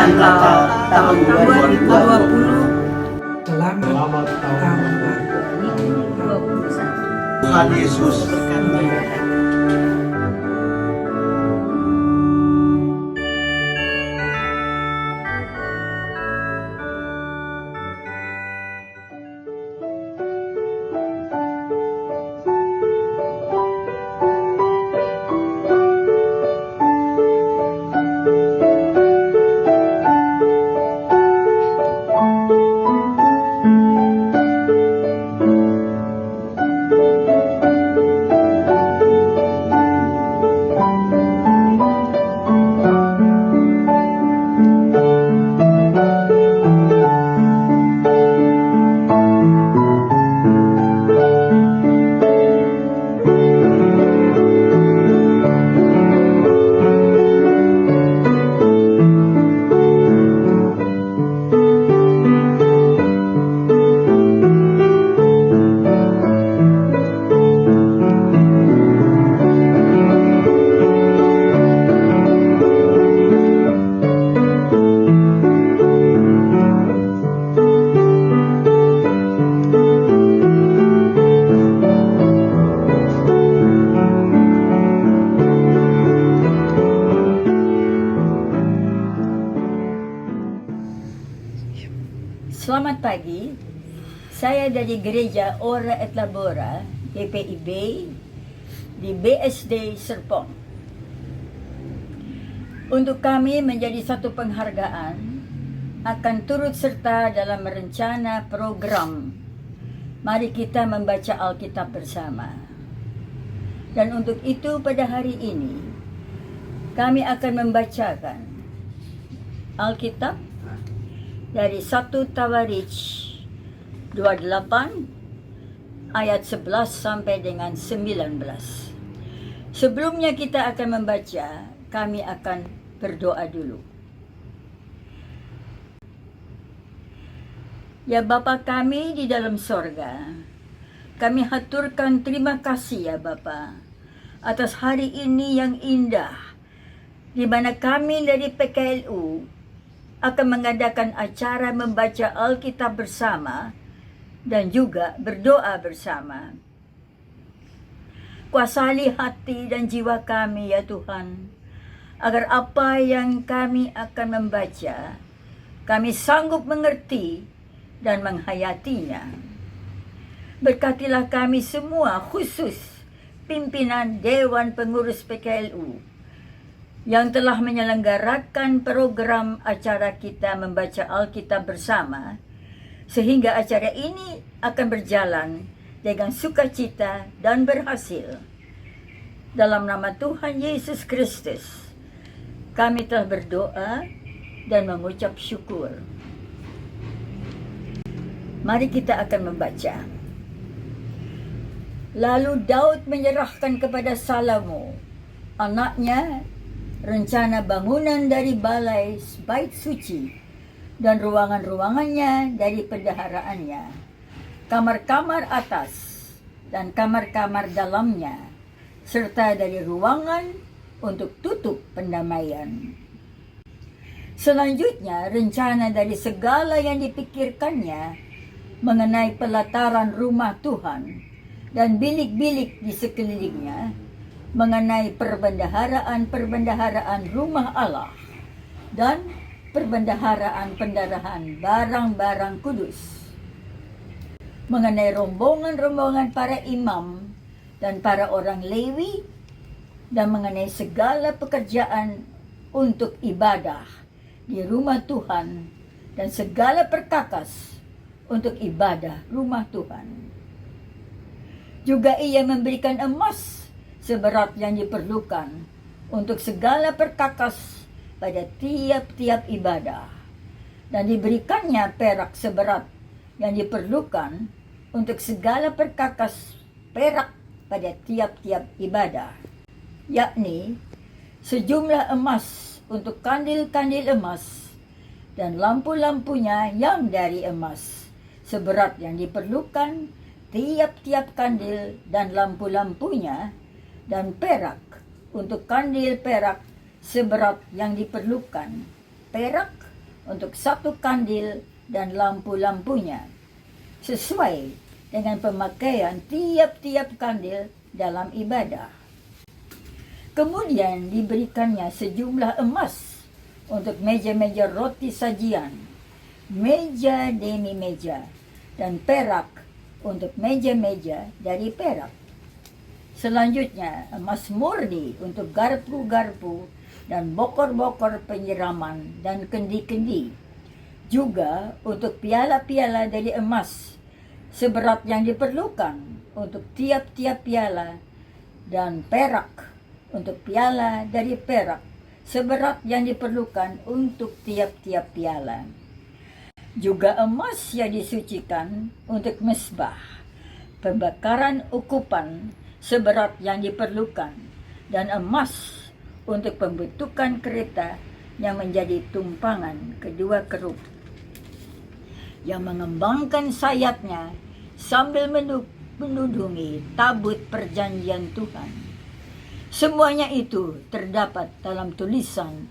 Perayaan Natal tahun 2020. Selamat tahun baru. Tuhan Yesus berkati. Selamat pagi, saya dari Gereja Ora et Labora, GPIB, di BSD Serpong. Untuk kami menjadi satu penghargaan, akan turut serta dalam merencana program. Mari kita membaca Alkitab bersama. Dan untuk itu pada hari ini, kami akan membacakan Alkitab dari 1 Tawarikh 28 ayat 11 sampai dengan 19. Sebelumnya kita akan membaca, kami akan berdoa dulu. Ya Bapa kami di dalam sorga, kami haturkan terima kasih ya Bapa atas hari ini yang indah, di mana kami dari PKLU akan mengadakan acara membaca Alkitab bersama dan juga berdoa bersama. Kuasai hati dan jiwa kami ya Tuhan, agar apa yang kami akan membaca, kami sanggup mengerti dan menghayatinya. Berkatilah kami semua, khusus pimpinan Dewan Pengurus PKLU, yang telah menyelenggarakan program acara kita membaca Alkitab bersama, sehingga acara ini akan berjalan dengan sukacita dan berhasil. Dalam nama Tuhan Yesus Kristus, kami telah berdoa dan mengucap syukur. Mari kita akan membaca. Lalu Daud menyerahkan kepada Salomo, anaknya, rencana bangunan dari balai bait suci dan ruangan-ruangannya dari pendaharaannya, kamar-kamar atas dan kamar-kamar dalamnya, serta dari ruangan untuk tutup pendamaian. Selanjutnya, rencana dari segala yang dipikirkannya mengenai pelataran rumah Tuhan dan bilik-bilik di sekelilingnya, mengenai perbendaharaan rumah Allah dan perbendaharaan pendarahan barang-barang kudus, mengenai rombongan-rombongan para imam dan para orang Lewi, dan mengenai segala pekerjaan untuk ibadah di rumah Tuhan dan segala perkakas untuk ibadah rumah Tuhan. Juga ia memberikan emas seberat yang diperlukan untuk segala perkakas pada tiap-tiap ibadah, dan diberikannya perak seberat yang diperlukan untuk segala perkakas perak pada tiap-tiap ibadah, yakni sejumlah emas untuk kandil-kandil emas dan lampu-lampunya yang dari emas, seberat yang diperlukan tiap-tiap kandil dan lampu-lampunya, dan perak untuk kandil perak seberat yang diperlukan, perak untuk satu kandil dan lampu-lampunya, sesuai dengan pemakaian tiap-tiap kandil dalam ibadah. Kemudian diberikannya sejumlah emas untuk meja-meja roti sajian, meja demi meja, dan perak untuk meja-meja dari perak. Selanjutnya, emas murni untuk garpu-garpu dan bokor-bokor penyiraman dan kendi-kendi. Juga untuk piala-piala dari emas, seberat yang diperlukan untuk tiap-tiap piala, dan perak untuk piala dari perak, seberat yang diperlukan untuk tiap-tiap piala. Juga emas yang disucikan untuk mesbah, pembakaran ukupan seberat yang diperlukan, dan emas untuk pembentukan kereta yang menjadi tumpangan kedua kerub, yang mengembangkan sayapnya sambil menudungi tabut perjanjian Tuhan. Semuanya itu terdapat dalam tulisan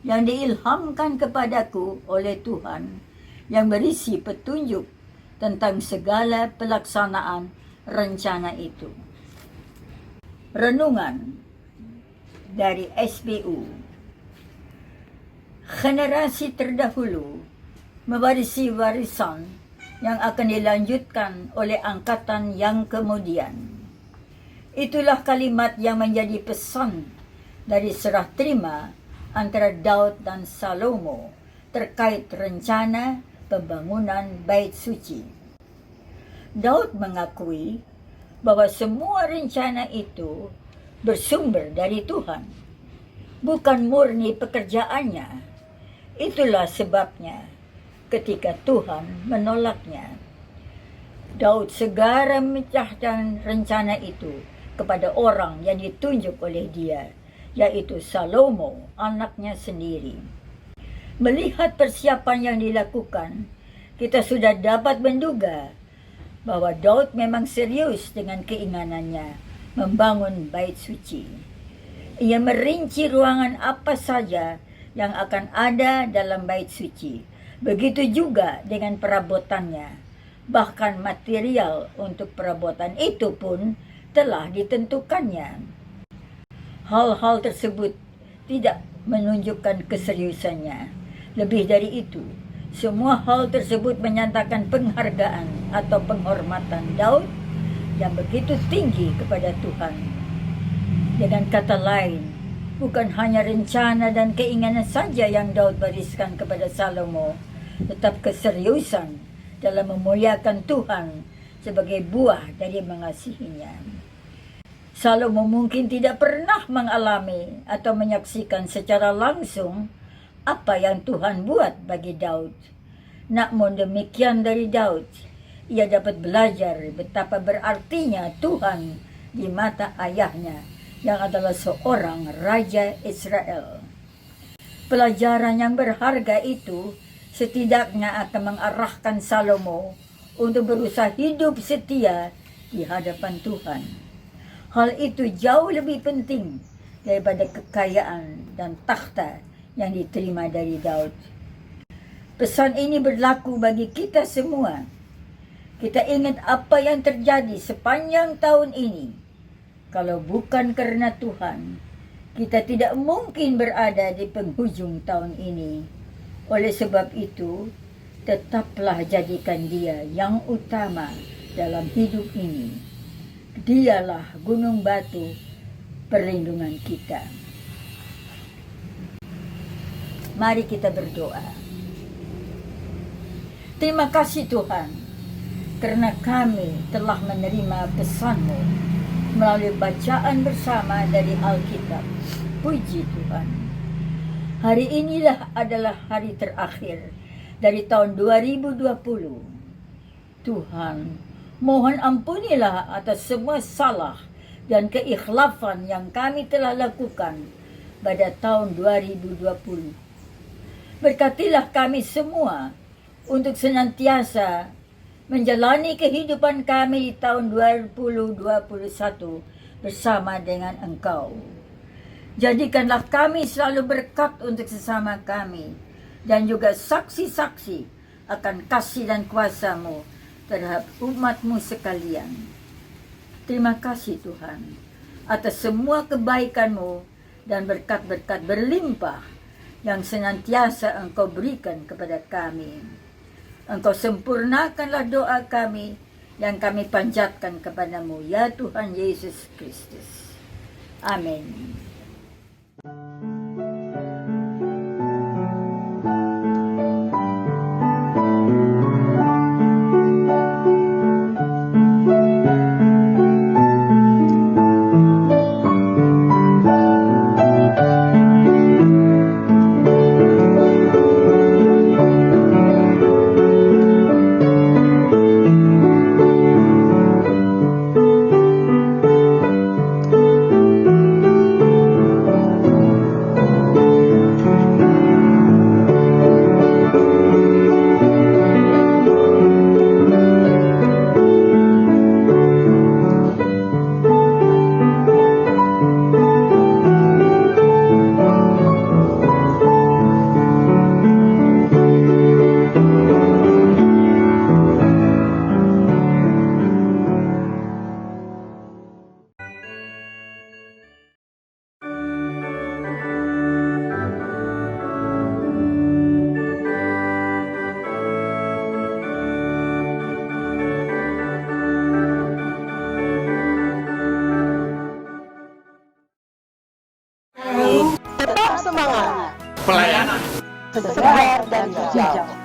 yang diilhamkan kepadaku oleh Tuhan, yang berisi petunjuk tentang segala pelaksanaan rencana itu. Renungan dari SBU. Generasi terdahulu mewarisi warisan yang akan dilanjutkan oleh angkatan yang kemudian. Itulah kalimat yang menjadi pesan dari serah terima antara Daud dan Salomo terkait rencana pembangunan Bait Suci. Daud mengakui bahwa semua rencana itu bersumber dari Tuhan, bukan murni pekerjaannya. Itulah sebabnya ketika Tuhan menolaknya, Daud segera memecahkan rencana itu kepada orang yang ditunjuk oleh dia, yaitu Salomo, anaknya sendiri. Melihat persiapan yang dilakukan, kita sudah dapat menduga bahwa Daud memang serius dengan keinginannya membangun Bait Suci. Ia merinci ruangan apa saja yang akan ada dalam Bait Suci. Begitu juga dengan perabotannya. Bahkan material untuk perabotan itu pun telah ditentukannya. Hal-hal tersebut tidak menunjukkan keseriusannya. Lebih dari itu, semua hal tersebut menyatakan penghargaan atau penghormatan Daud yang begitu tinggi kepada Tuhan. Dengan kata lain, bukan hanya rencana dan keinginan saja yang Daud wariskan kepada Salomo, tetap keseriusan dalam memuliakan Tuhan sebagai buah dari mengasihinya. Salomo mungkin tidak pernah mengalami atau menyaksikan secara langsung apa yang Tuhan buat bagi Daud. Namun demikian dari Daud, ia dapat belajar betapa berartinya Tuhan di mata ayahnya yang adalah seorang Raja Israel. Pelajaran yang berharga itu setidaknya akan mengarahkan Salomo untuk berusaha hidup setia di hadapan Tuhan. Hal itu jauh lebih penting daripada kekayaan dan takhta yang diterima dari Daud. Pesan ini berlaku bagi kita semua. Kita ingat apa yang terjadi sepanjang tahun ini. Kalau bukan karena Tuhan, kita tidak mungkin berada di penghujung tahun ini. Oleh sebab itu, tetaplah jadikan Dia yang utama dalam hidup ini. Dialah gunung batu perlindungan kita. Mari kita berdoa. Terima kasih Tuhan, karena kami telah menerima pesan-Mu melalui bacaan bersama dari Alkitab. Puji Tuhan. Hari inilah adalah hari terakhir dari tahun 2020. Tuhan, mohon ampunilah atas semua salah dan keikhlafan yang kami telah lakukan pada tahun 2020. Berkatilah kami semua untuk senantiasa menjalani kehidupan kami di tahun 2021 bersama dengan Engkau. Jadikanlah kami selalu berkat untuk sesama kami, dan juga saksi-saksi akan kasih dan kuasa-Mu terhadap umat-Mu sekalian. Terima kasih Tuhan atas semua kebaikan-Mu dan berkat-berkat berlimpah yang senantiasa Engkau berikan kepada kami. Engkau sempurnakanlah doa kami yang kami panjatkan kepadamu, ya Tuhan Yesus Kristus. Amin. Tetap semangat, Pelayanan segar dan hijau.